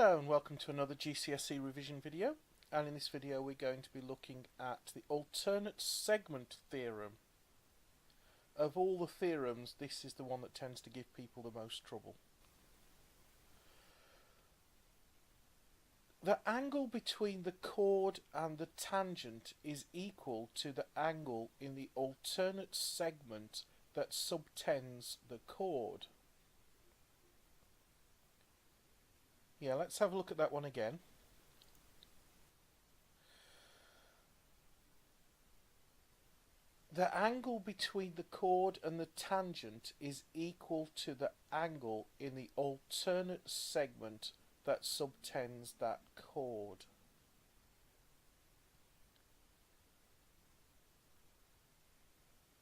Hello and welcome to another GCSE revision video, and in this video we're going to be looking at the alternate segment theorem. Of all the theorems, this is the one that tends to give people the most trouble. The angle between the chord and the tangent is equal to the angle in the alternate segment that subtends the chord. Yeah, let's have a look at that one again. The angle between the chord and the tangent is equal to the angle in the alternate segment that subtends that chord.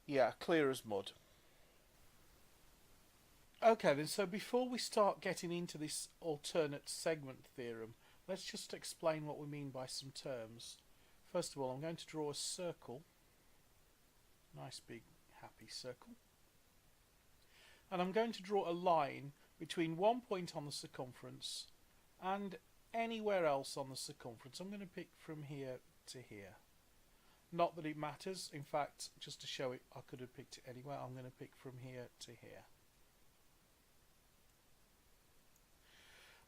Yeah, clear as mud. Okay then, so before we start getting into this alternate segment theorem, let's just explain what we mean by some terms. First of all, I'm going to draw a circle. Nice big happy circle. And I'm going to draw a line between one point on the circumference and anywhere else on the circumference. I'm going to pick from here to here. Not that it matters, in fact, just to show it, I could have picked it anywhere. I'm going to pick from here to here.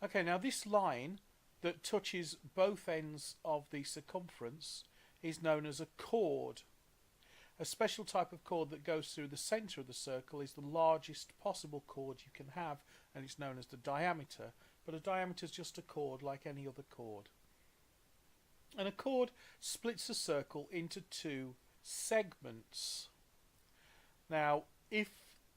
Okay, now this line that touches both ends of the circumference is known as a chord. A special type of chord that goes through the centre of the circle is the largest possible chord you can have, and it's known as the diameter. But a diameter is just a chord like any other chord. And a chord splits a circle into two segments. Now, if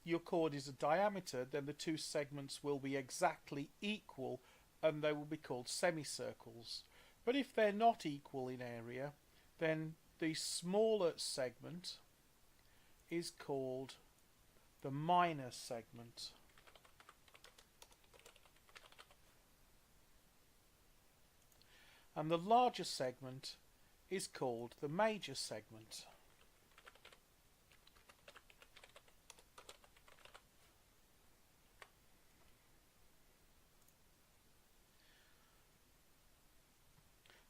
your chord is a diameter, then the two segments will be exactly equal and they will be called semicircles. But if they're not equal in area, then the smaller segment is called the minor segment. And the larger segment is called the major segment.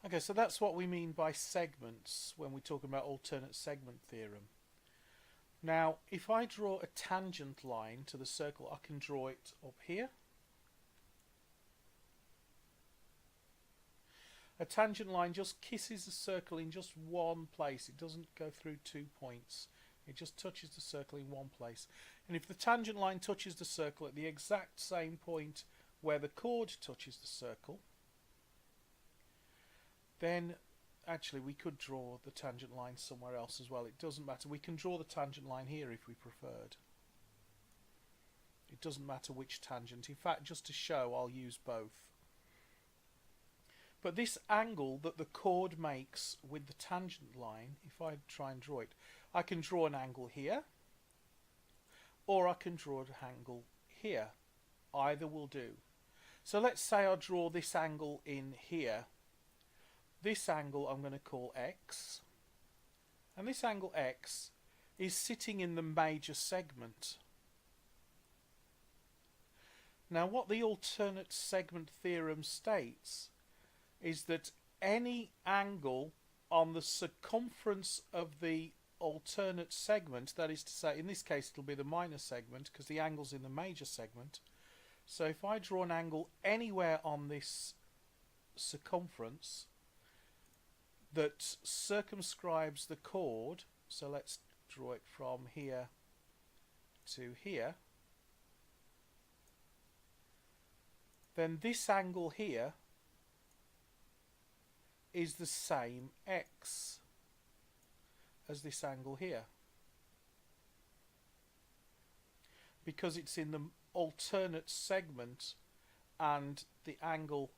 Okay, so that's what we mean by segments when we talk about alternate segment theorem. Now, if I draw a tangent line to the circle, I can draw it up here. A tangent line just kisses the circle in just one place. It doesn't go through 2 points. It just touches the circle in one place. And if the tangent line touches the circle at the exact same point where the chord touches the circle, then actually we could draw the tangent line somewhere else as well. It doesn't matter. We can draw the tangent line here if we preferred. It doesn't matter which tangent. In fact, just to show, I'll use both. But this angle that the chord makes with the tangent line, if I try and draw it, I can draw an angle here, or I can draw an angle here. Either will do. So let's say I draw this angle in here. This angle I'm going to call X, and this angle X is sitting in the major segment. Now what the alternate segment theorem states is that any angle on the circumference of the alternate segment, that is to say, in this case it'll be the minor segment because the angle's in the major segment. So if I draw an angle anywhere on this circumference that circumscribes the chord, so let's draw it from here to here, then this angle here is the same X as this angle here, because it's in the alternate segment and the angle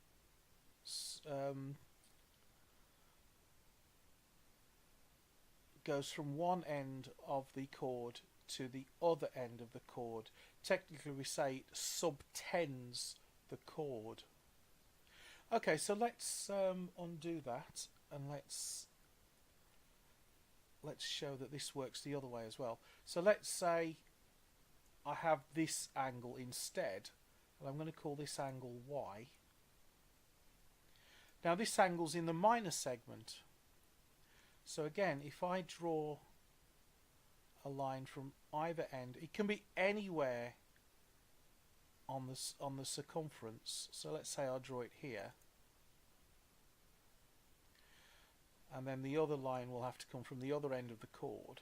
goes from one end of the chord to the other end of the chord. Technically we say it subtends the chord. Okay, so let's undo that and let's show that this works the other way as well. So let's say I have this angle instead, and I'm going to call this angle Y. Now this angle's in the minor segment. So again, if I draw a line from either end, it can be anywhere on the circumference. So let's say I'll draw it here. And then the other line will have to come from the other end of the chord.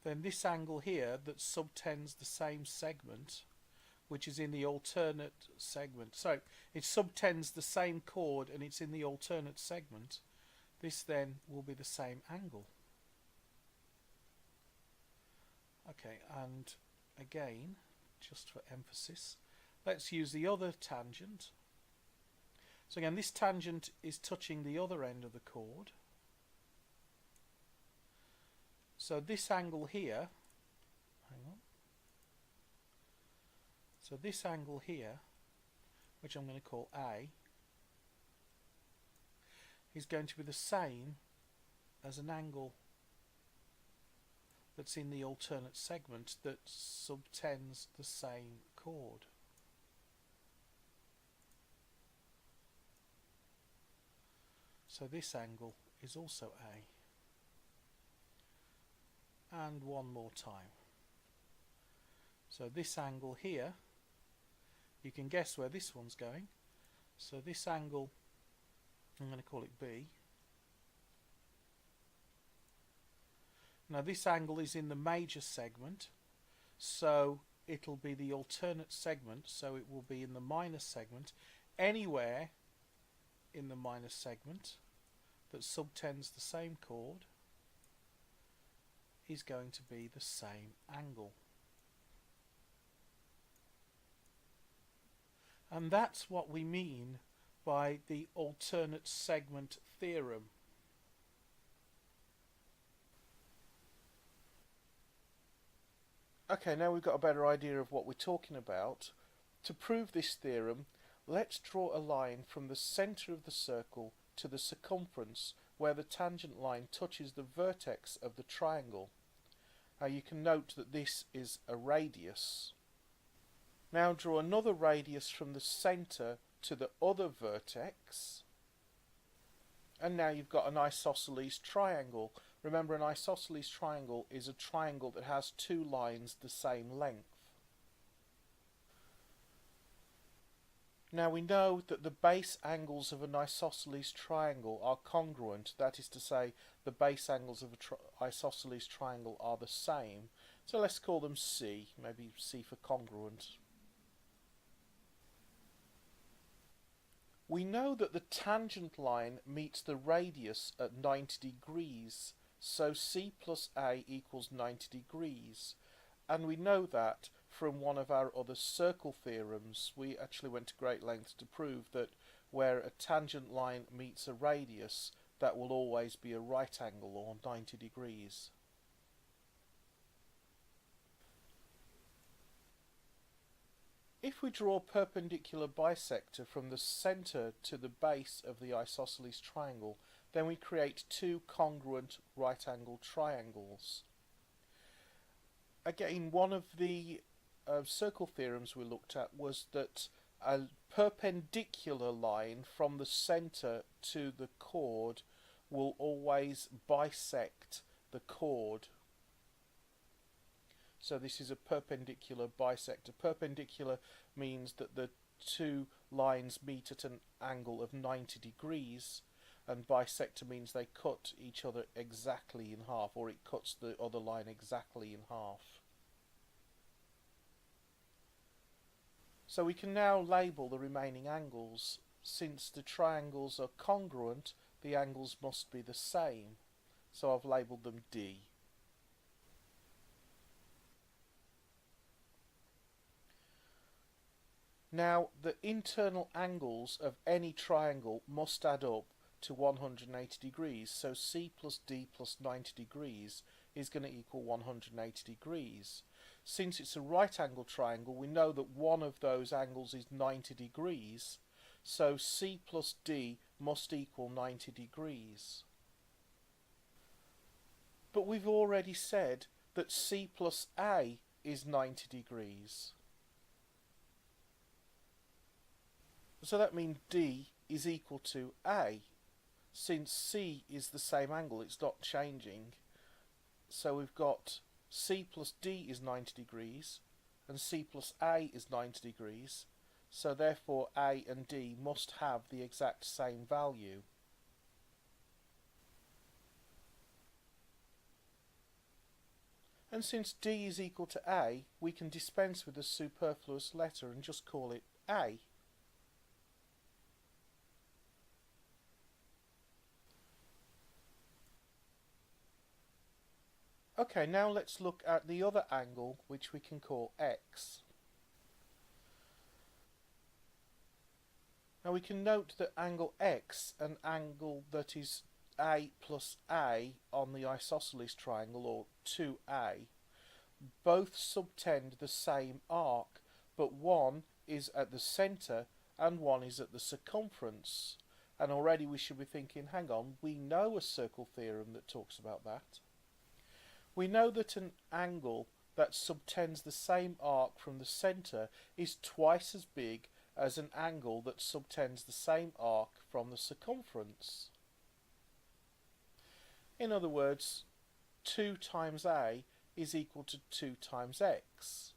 Then this angle here that subtends the same segment, which is in the alternate segment. So it subtends the same chord and it's in the alternate segment. This then will be the same angle. Okay, and again, just for emphasis, let's use the other tangent. So again, this tangent is touching the other end of the chord. So this angle here, hang on. So this angle here, which I'm going to call A, is going to be the same as an angle that's in the alternate segment that subtends the same chord. So this angle is also A. And one more time. So this angle here, you can guess where this one's going. So this angle, I'm going to call it B. Now this angle is in the major segment, so it'll be the alternate segment, so it will be in the minor segment. Anywhere in the minor segment that subtends the same chord is going to be the same angle. And that's what we mean by the alternate segment theorem. Okay, now we've got a better idea of what we're talking about. To prove this theorem, let's draw a line from the centre of the circle to the circumference where the tangent line touches the vertex of the triangle. Now you can note that this is a radius. Now draw another radius from the centre to the other vertex. And now you've got an isosceles triangle. Remember, an isosceles triangle is a triangle that has two lines the same length. Now we know that the base angles of an isosceles triangle are congruent, that is to say, the base angles of an isosceles triangle are the same. So let's call them C, maybe C for congruent. We know that the tangent line meets the radius at 90 degrees, so C plus A equals 90 degrees. And we know that from one of our other circle theorems. We actually went to great lengths to prove that where a tangent line meets a radius, that will always be a right angle or 90 degrees. If we draw a perpendicular bisector from the centre to the base of the isosceles triangle, then we create two congruent right-angled triangles. Again, one of the circle theorems we looked at was that a perpendicular line from the centre to the chord will always bisect the chord. So this is a perpendicular bisector. Perpendicular means that the two lines meet at an angle of 90 degrees, and bisector means they cut each other exactly in half, or it cuts the other line exactly in half. So we can now label the remaining angles. Since the triangles are congruent, the angles must be the same. So I've labelled them D. Now, the internal angles of any triangle must add up to 180 degrees, so C plus D plus 90 degrees is going to equal 180 degrees. Since it's a right angle triangle, we know that one of those angles is 90 degrees, so C plus D must equal 90 degrees. But we've already said that C plus A is 90 degrees. So that means D is equal to A. Since C is the same angle, it's not changing. So we've got C plus D is 90 degrees and C plus A is 90 degrees. So therefore A and D must have the exact same value. And since D is equal to A, we can dispense with the superfluous letter and just call it A. Okay, now let's look at the other angle, which we can call X. Now we can note that angle X, an angle that is A plus A on the isosceles triangle, or 2A, both subtend the same arc, but one is at the centre and one is at the circumference. And already we should be thinking, hang on, we know a circle theorem that talks about that. We know that an angle that subtends the same arc from the centre is twice as big as an angle that subtends the same arc from the circumference. In other words, 2 times A is equal to 2 times X,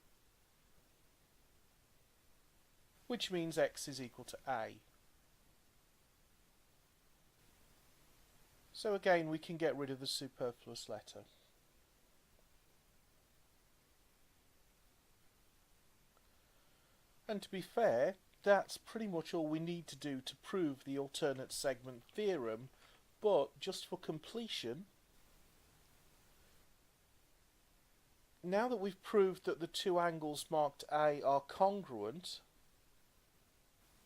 which means X is equal to A. So again, we can get rid of the superfluous letter. And to be fair, that's pretty much all we need to do to prove the alternate segment theorem, but just for completion, now that we've proved that the two angles marked A are congruent,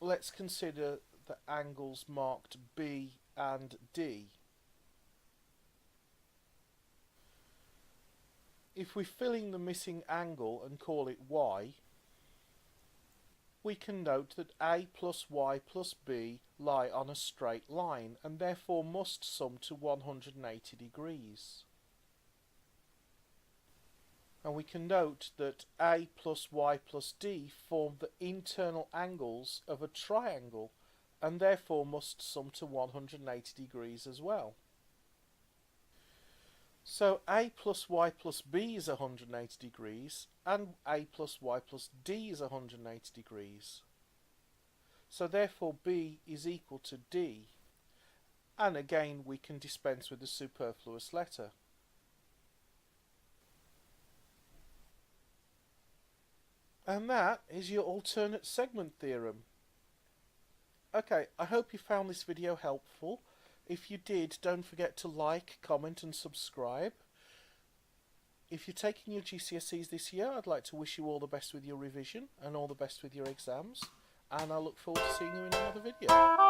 let's consider the angles marked B and D. If we fill in the missing angle and call it Y, we can note that A plus Y plus B lie on a straight line and therefore must sum to 180 degrees. And we can note that A plus Y plus D form the internal angles of a triangle and therefore must sum to 180 degrees as well. So A plus Y plus B is 180 degrees and A plus Y plus D is 180 degrees. So therefore B is equal to D. And again we can dispense with the superfluous letter. And that is your alternate segment theorem. Okay, I hope you found this video helpful. If you did, don't forget to like, comment and subscribe. If you're taking your GCSEs this year, I'd like to wish you all the best with your revision and all the best with your exams. And I look forward to seeing you in another video.